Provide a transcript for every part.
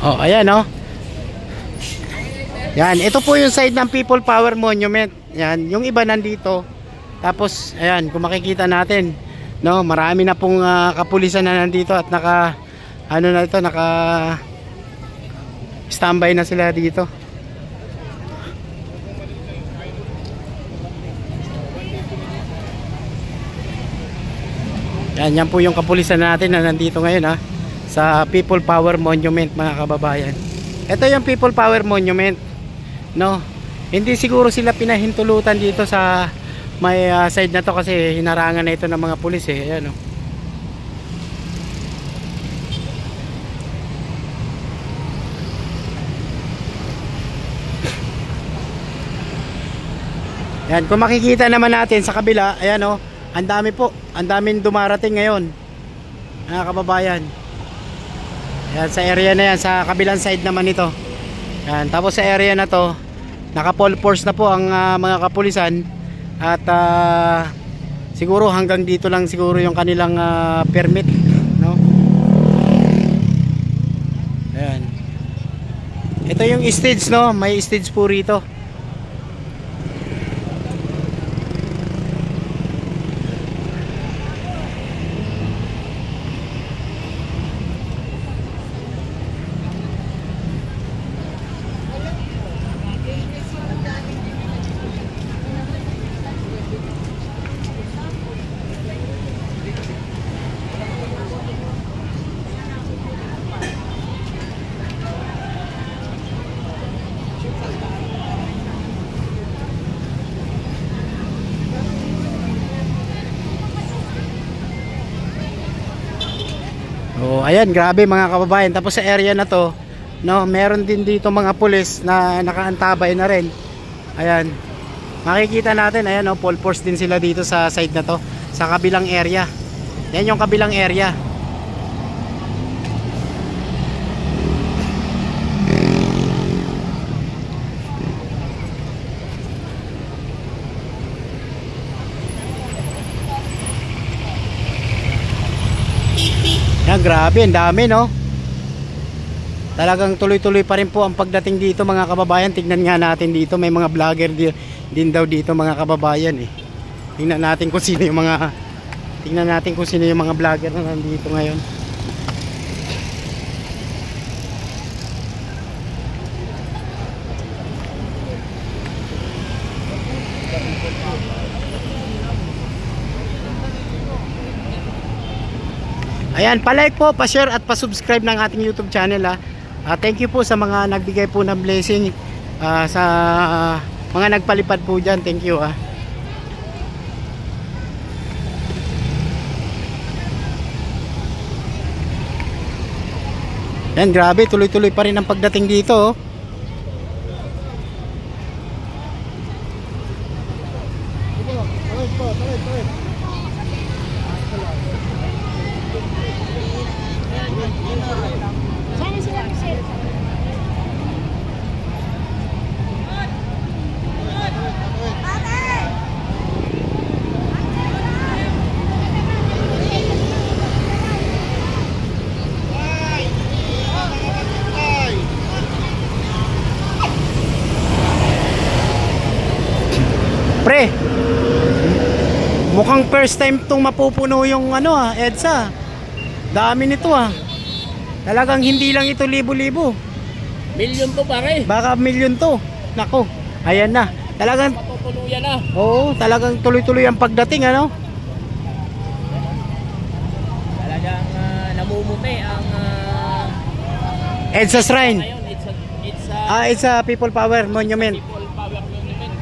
Oh, ayan oh. Yan, ito po yung side ng People Power Monument. Yan, yung iba nandito. Tapos, ayan, kung makikita natin, no, marami na pong kapulisan na nandito at naka standby na sila dito. Yan po yung kapulisan natin na nandito ngayon sa People Power Monument, mga kababayan. Ito yung People Power Monument, no. Hindi siguro sila pinahintulutan dito sa may side na to kasi hinarangan na ito ng mga pulis eh. Ayan oh. Yan, kung makikita naman natin sa kabila, ayan oh. Ang dami po, ang daming dumarating ngayon, mga kababayan. Yan, sa area na yan, sa kabilang side naman ito. Yan, tapos sa area na to, naka full force na po ang mga kapulisan. At siguro hanggang dito lang siguro yung kanilang permit, no? Ayan. Ito yung stage, no? May stage po rito. Oh, ayan, grabe mga kababayan. Tapos sa area na to, no, meron din dito mga pulis na nakaantabay na rin. Ayan. Makikita natin, ayan oh, full force din sila dito sa side na to, sa kabilang area. Yan yung kabilang area. Yan, grabe, ang dami, no? Talagang tuloy-tuloy pa rin po ang pagdating dito, mga kababayan. Tignan nga natin dito, may mga vlogger din daw dito, mga kababayan eh. Tingnan natin kung sino yung mga vlogger na nandito ngayon. Ayan, pa-like po, pa-share at pa-subscribe ng ating YouTube channel thank you po sa mga nagbigay po ng blessing, sa mga nagpalipad po dyan. Thank you Yan, grabe, tuloy-tuloy pa rin ang pagdating dito oh. Pre, mukhang first time itong mapupuno yung EDSA. Dami nito Talagang hindi lang ito libo-libo. Milyon to pare. Baka milyon to. Nako, ayan na. Talagang mapupuno yan na. Oo, talagang tuloy-tuloy ang pagdating Talagang namumuti ang EDSA Shrine. It's a People Power Monument. People Power Monument.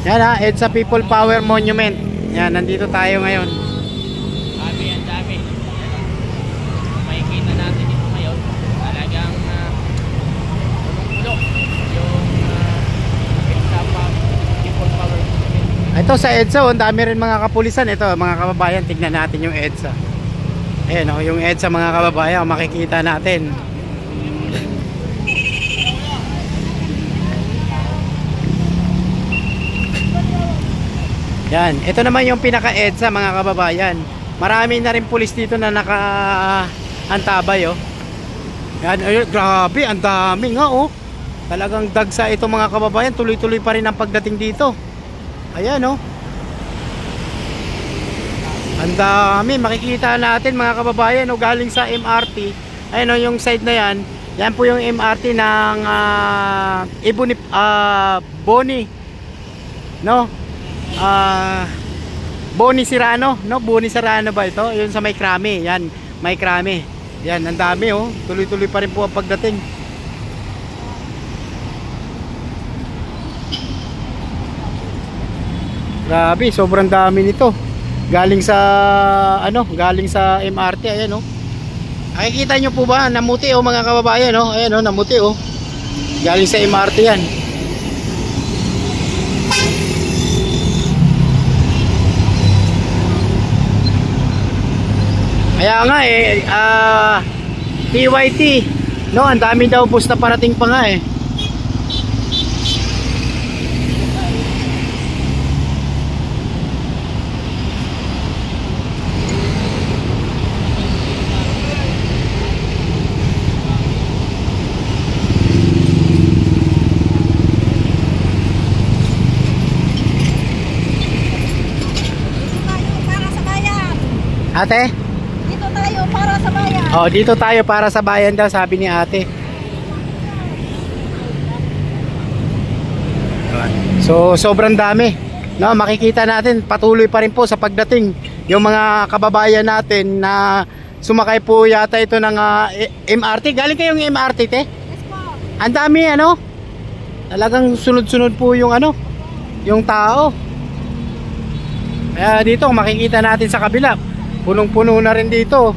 Yan EDSA People Power Monument. Yan, nandito tayo ngayon. Ang dami. Makikita natin ito ngayon. Talagang puno yung EDSA People Power Monument. Ito sa EDSA, ang dami rin mga kapulisan. Ito, mga kababayan, tignan natin yung EDSA. Ayan yung EDSA, mga kababayan, makikita natin. Yan, ito naman yung pinaka-EDSA, mga kababayan. Marami na rin pulis dito na naka-antabay, oh. Yan, ay, grabe, ang dami nga, oh. Talagang dagsa ito mga kababayan, tuloy-tuloy pa rin ang pagdating dito. Ayan, oh. Ang dami, makikita natin mga kababayan, oh, galing sa MRT. Ayan, oh, yung side na yan. Yan po yung MRT ng Boni, no? Boni Serrano, no? Boni Serrano ba ito? Yun sa May Krami, yan, May Krami. Yan, ang dami, oh. Tuloy-tuloy pa rin po ang pagdating. Grabe, sobrang dami nito. Galing sa galing sa MRT, ayan, oh. Nakikita nyo po ba? Namuti, oh, mga kababayan, oh. Ayan, oh, namuti, oh. Galing sa MRT yan. Kaya nga TYT, no, ang dami daw bus na parating pa nga, eh. Ate? Dito tayo para sa bayan. Oh, dito tayo para sa bayan daw, sabi ni ate. So, sobrang dami. No, makikita natin patuloy pa rin po sa pagdating yung mga kababayan natin na sumakay po yata ito ng MRT. Galing kayong MRT, te? Yes po. Ang dami, ano? Talagang sunod-sunod po yung yung tao. Kaya dito makikita natin sa kabila, punong-puno na rin dito.